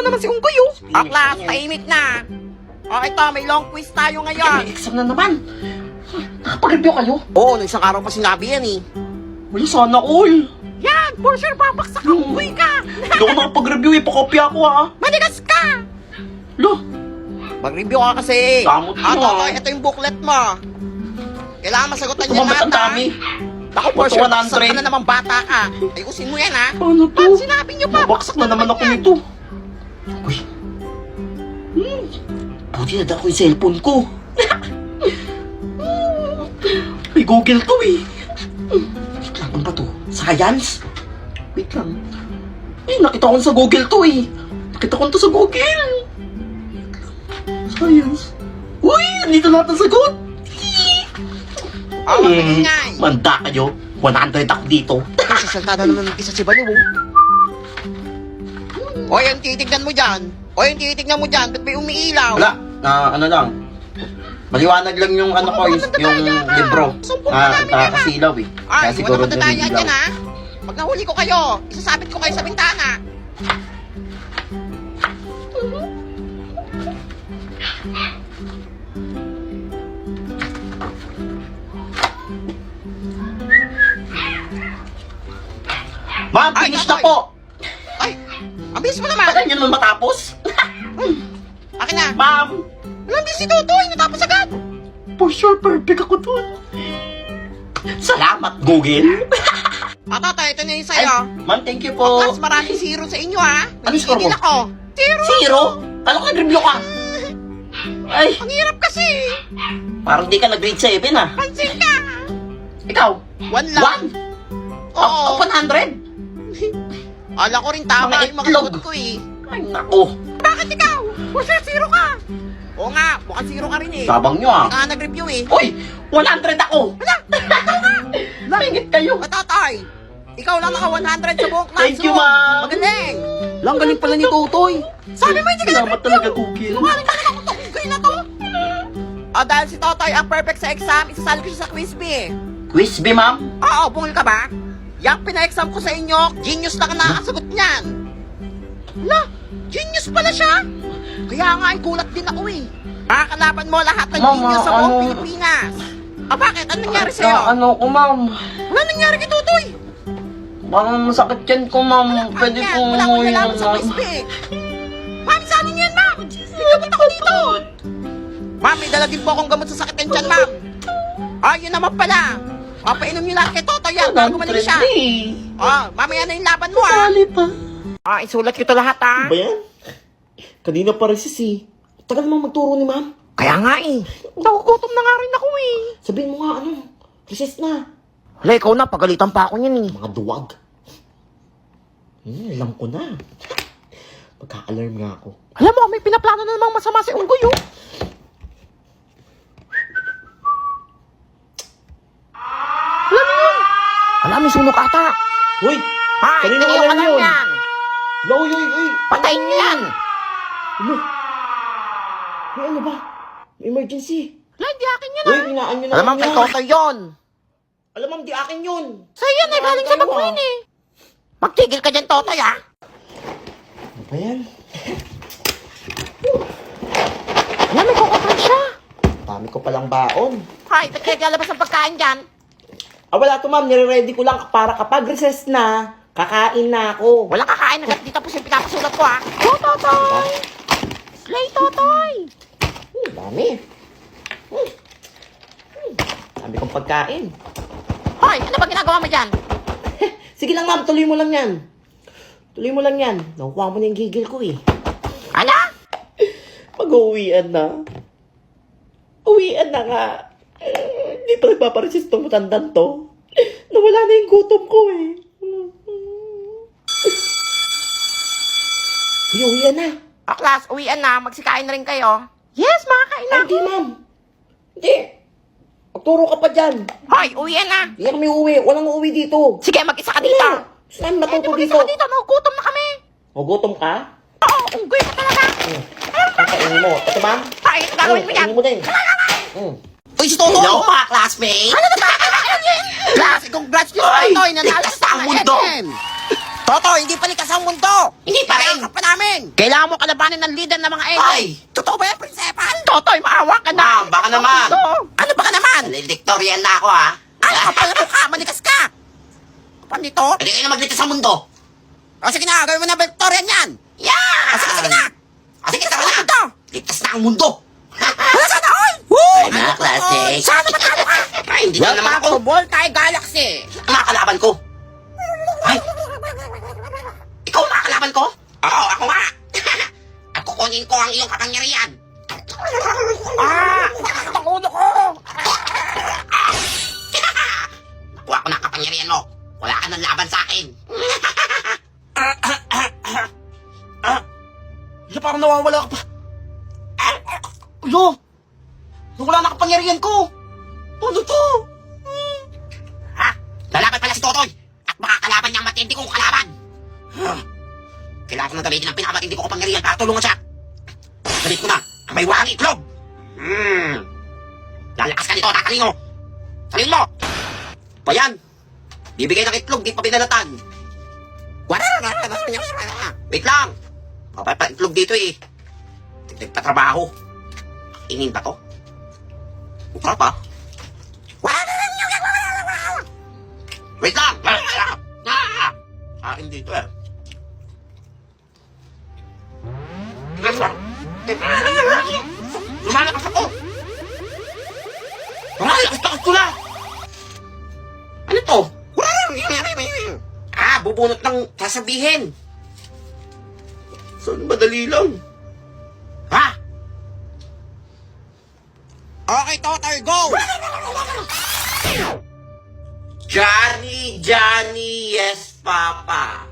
na naman si Unggoy, oh. Aklas, tahimik na. O, ito, may long quiz tayo ngayon. May exam na naman. Nakapag-review kayo? Oo, nung isang araw pa sinabi yan, eh. Wala sana all. Yan, for sure, babaksak ka, Unggoy ka. Hindi ako nakapag-review eh. Pakopya ako Manigas ka. Lo, Mag-review ka kasi. Damot mo, Totoy, ito yung booklet mo. Kailangan masagutan niya tumamat lahat, ang dami. Ako, for sure, 100. baksak ka na naman bata ka. Ayusin mo yan, ha. Paano to? Ba't sinabi niyo pa? Babaksak na naman ako nito. Uy. Buti na dala ko yung cellphone ko. May Google to eh. Wait lang, ano ba to? Science? Wait lang. Nakita ko sa Google to eh. Nakita ko to sa Google. Science. Uy, andito lahat ng sagot. Ingay. Manda kayo. 100 ako dito. Sasalta na naman ng isa si Baliw. O, yung titignan mo dyan. Ba't may umiilaw? Wala. Ano lang. Maliwanag lang yung ano ko, yung libro. Kasilaw eh. Ay, siguro wala madadaya nalilaw. dyan, ha? Pag nahuli ko kayo, isasabit ko kayo sa bintana. Ma'am, Ay, finish na Totoy. po. Ay, ang bilis mo naman. Tagal nyo naman matapos. Akin na. Ma'am, Walang bilis si Totoy, natapos agad. for sure perfect ako dun. Salamat, Google. Totoy, ito na yung Ay, sa'yo. ma'am, thank you po. Plus, maraming zero sa inyo, ha? Ano score mo? Nagigil ako. Zero. Zero? Kala ko nag-review ka. Ay, Ang hirap kasi. parang di ka nag-grade 7 ah. Pansin ka. Ikaw? One lang. 1? Oo. 100? Ala ko rin tama Mga yung mga itlog. sagot ko, eh. Ay, naku. Bakit ikaw? For sure, zero ka. Oo nga, mukhang zero ka rin, eh. Sabang nyo ah. Hindi ka nga nag-review, eh. Uy, 100 ako. Langit kayo. Totoy, ikaw lang naka 100 sa buong classroom. Thank you, ma'am. Magaling. Lang galing pala ni Totoy. Sabi mo hindi ka Salamat nag-review. talaga, Google. Sinungaling talaga kung tungkol na to. Dahil si Totoy ang perfect sa exam, isasali ko siya sa quiz bee. Quiz B, ma'am? Oo, bungol ka ba? Yang pina-exam ko sa inyo, genius lang ang nakakasagot niyan. Hala, genius pala siya. Kaya nga, gulat din ako eh. Makakalaban mo lahat ng Ma'am, genius sa buong ano? Pilipinas. Bakit? Anong nangyari sa'yo? Ano ko, ma'am? Wala nangyari kay Totoy. Parang masakit yan ko, ma'am. Pwede Ayan, po wala akong umuwi nalaman na, sa ma'am. quiz bee. Ma'am, saan niyo yan, ma'am? Pinabot ako dito. Ma'am, may dala din po akong gamot sa sakit ng tiyan, ma'am. Yun naman pala. Papainom niyo lahat kay Totoy yan bago gumaling siya. Mamaya na yung laban mo, ha? Sali pa. Isulat ko ito lahat, ha? Ba yan? Kanina pa rin si Tagal naman magturo ni ma'am. Kaya nga, eh. Nakukutom na nga rin ako, eh. Sabihin mo nga recess na. Hala, ikaw na. Pagalitan pa ako niyan, eh. Mga duwag. Alam ko na. Magka-alarm nga ako. Alam mo, may pinaplano na namang masama si Unggoy, oh. Alam mo yun? Alam, may sunog ata. Hoy! Ay, Kanino tingin alarm alarm yun? yan. Uy! Patayin niyo yan. Ano? May ano ba? May emergency. Hala, hindi akin yan, Uy, ah. hinaan nyo na. Alam mo, kay Totoy yun. Alam mo, di akin yun. Sa'yo yan, eh. Galing sa Tayo, McQueen, eh. Magtigil ka dyan, Totoy, ah. Ano ba yan? Alam, may kukupan siya. Dami ko palang baon. Ay, ba't kaya lalabas ang pagkain dyan? Wala to ma'am. Nire-ready ko lang para kapag recess na, kakain na ako. Walang kakain agad. Di tapos yung pinapasulat ko, ah. Go, Totoy! Slay, Totoy! Dami. Dami kong pagkain. Hoy, ano ba ginagawa mo dyan? Sige lang ma'am, tuloy mo lang yan. Tuloy mo lang yan. Nakukuha mo na yung gigil ko eh. Ala? Mag-uwian na. Uwian na nga. Hindi pa nagpaparesis itong matandang to. Nawala na yung gutom ko eh. Uwian na. Class, uwian na. Magsikain na rin kayo. Yes, makakain na. Hindi ma'am. Hindi. Magturo ka pa dyan. Hoy, uwian na. Hindi kami uuwi. Walang uuwi dito. Sige, mag-isa ka dito. Gusto namin matuto Mag-isa dito. ka dito. Nagugutom na kami. Magutom ka? Oo, unggoy ka talaga. Kakainin mo. Ito ba? Ay, gagawin mo yan. Kainin mo din. Uy, si Totoy. Hello mga classmate. Ano na ba? Ano yan? Class, congrats nyo sa Totoy. Nanalo sa ang mundo. SM. Toto, hindi palikas ang mundo! Hindi pa rin. Kailangan ka pa namin! Kailangan mo kalabanin ng leader ng mga alien! Ay! Totoo ba yan, Prinsepal? Totoy, maawa ka na! Ma'am, baka naman. Ano baka naman? Valedictorian na ako, ha? Ano ka pala mukha? Manigas ka! Kapag nito? Hindi kayo na magligtas sa mundo. O sige na, gawin mo na Victorian yan! Yeah! Sige na! Sige, tara Ano na. ito? Ligtas na ang mundo. Wala sana all! Woo! Ay, mga classic. Sana matalo ka! Ay, hindi na naman ako. Welcome to Voltaire Galaxy! Ang mga kalaban ko. Ay! Ikaw ang mga kalaban ko? Oo, ako nga. At kukunin ko ang iyong kapangyarihan. Ang ulo ko! Nakuha ko na ang kapangyarihan mo. Wala ka ng laban sa akin. Ano, parang nawawala ka pa. Ano? Nawala na kapangyarihan ko. Ano to? Ha? Lalaban pala si Totoy. At makakalaban niya ang matindi kong kalaban. Kailangan ko na gamitin ang pinakamatindi kong kapangyarihan para tulungan siya. Galit ko na ang may walang itlog. Lalakas ka nito, tatalingo. Salin mo. Pa yan. Bibigay ng itlog, di pa binalatan. Wait lang. Kapay pa itlog dito eh. Tignan pa trabaho. Inin ba to? Ukra pa. Wait lang. Akin dito eh. Lumalakas ako. Lumalakas ko na. Ano to? Bubunot ng sasabihin. Saan madali lang? Ha? Okay, Totoy, go! Johnny, yes, Papa.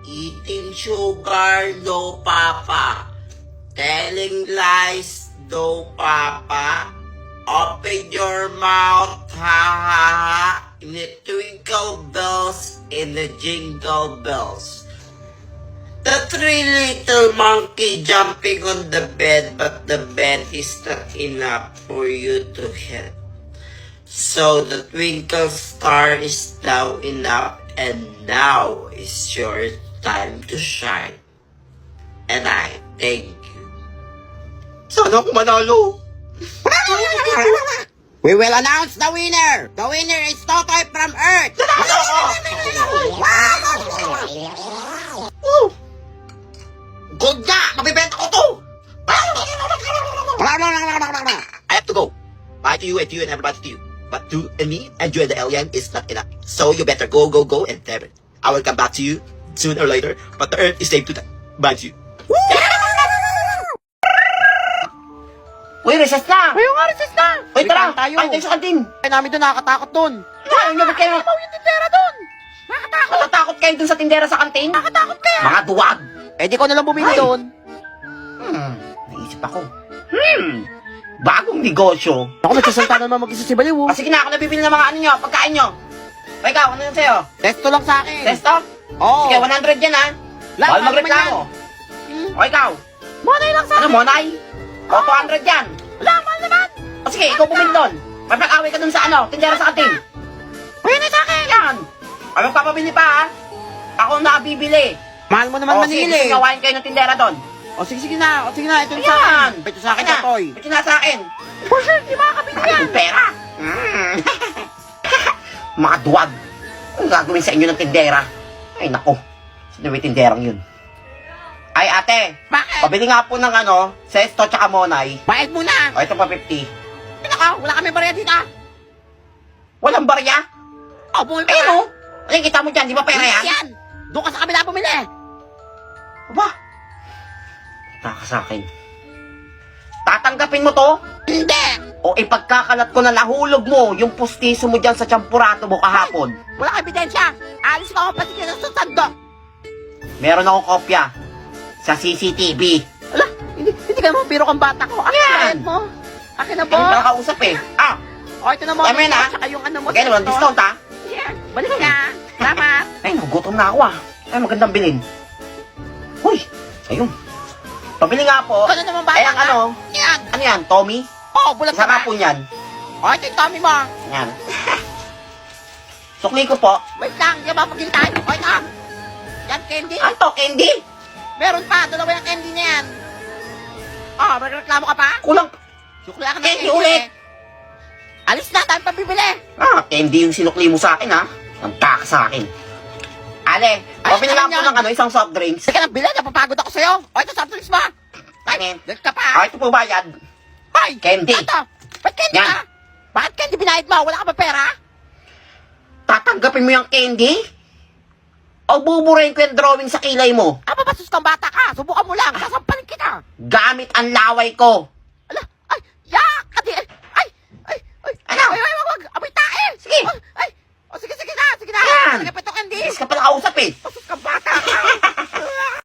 Eating sugar, no, Papa. Telling lies, no, Papa. Open your mouth, ha, ha, ha. In the twinkle bells, in the jingle bells. The three little monkey jumping on the bed, but the bed is not enough for you to hit. So the twinkle star is now enough, and now is your time to shine. And I thank you. Sana ako manalo. We will announce the winner! The winner is Totoy from Earth! Good na! Mabibenta ko to! I have to go. Bye to you and everybody to you. But to me and you and the alien is not enough. So you better go and tell it. I will come back to you sooner or later, but the Earth is safe to die. Bye to you. Uy, recess na! Ayaw nga, recess na! Uy, tara! tayo! Ay, tayo sa kantin! Ay, namin doon nakakatakot doon! Ay, nabot kayo! Ayaw yung tindera doon! Nakakatakot! Natatakot kayo dun sa tindera sa kantin? Nakakatakot kaya! Mga duwag! Eh, di ko nalang bumili Ay. doon. Naisip ako. Bagong negosyo. Ako, nagsasalta naman mag-isa si Baliw. O sige na, ako nabibili ng mga ano nyo, pagkain nyo. O ikaw, ano yun sa'yo? Testo lang sa akin. Testo? Oo. Sige, 100 yan ha. Bawal magreklamo. O ikaw? Monay lang sa Ano, akin. Monay? O 200 yan. Wala, mahal naman. O sige, ikaw bumili doon. Magpag-away ka dun sa ano, tindera sa kantin. Pwede na sa akin. Yan. Ay, magpapabili pa ha. Ako na bibili. Mahal mo naman O sige, manili. gawain kayo ng tindera doon. O sige na. O sige na, ito yung sa Ayan. akin. Ito sa akin, Totoy. Ito na sa akin. For sure, di makakabili yan. Yung pera. Mga duwag. Ang gagawin sa inyo ng tindera? Ay, nako. Sino may tinderang yun? Ay, ate. Bakit? Pabili nga po ng ano, Sesto tsaka Monay. Bayad mo na. O, ito pa 50. Nako, wala kami barya dito. Walang barya? O, bumili Eh, ka. no? Ay, kita mo dyan, di ba pera yan? Yan. Doon ka sa kabila bumili. Aba? Taka sa akin. Tatanggapin mo to? Hindi. O ipagkakalat ko na nahulog mo yung pustiso mo dyan sa champurato mo kahapon? Wala kang ebidensya. Alis ka ako pati ka ng susando. Meron akong kopya sa CCTV. Ala, hindi ka naman biro kang bata ko. Akin Yan. na bayad mo. Akin na Hindi po. pa nakausap eh. Ah, O, ito na mo. Tama yun, ah. Tsaka yung ano mo. okay naman, ito. discount ha? Yeah. Balik ka. Salamat. Ay, nagugutom na ako ah. Ay, magandang bilhin. Uy, ayun. Pabili nga po. Ano naman bata Ay, ang ka? ano? Yan. Ano yan, Tommy? Oo, bulat Isa ka ka po niyan. O, ito yung tummy mo. Yan. Sukli ko po. Wait lang, di ba mapagintay? O, ito. Saan candy? Ano to, candy? Meron pa, dalawa yung candy na yan. Oh, magreklamo ka pa? Kulang. Sukli ka ng Candy ulit. Alis na, tayo pabibili. Candy yung sinukli mo sa akin, ha? Nagkaka sa akin. Ale, Ay, open na lang ano po ng isang soft drinks. Sige na, bilhin, napapagod ako sa'yo. O, ito, soft drinks ba? Ay, Dito ka pa. ito po bayad. Ay, Candy. Ito, ba't candy Yan. ka? Bakit candy binayad mo? Wala ka ba pera? Tatanggapin mo yung candy? O buburahin ko yung drawing sa kilay mo? Aba, basus kang bata ka. Subukan mo lang. Sasampalin kita. Gamit ang laway ko. Ala, ay, yak! Adi, ay, Ano? wag. Amoy tae. Sige. Ay, o, sige na. Yan. Sige pa ito candy. Yes ka pala kausap eh. Basus kang bata ka.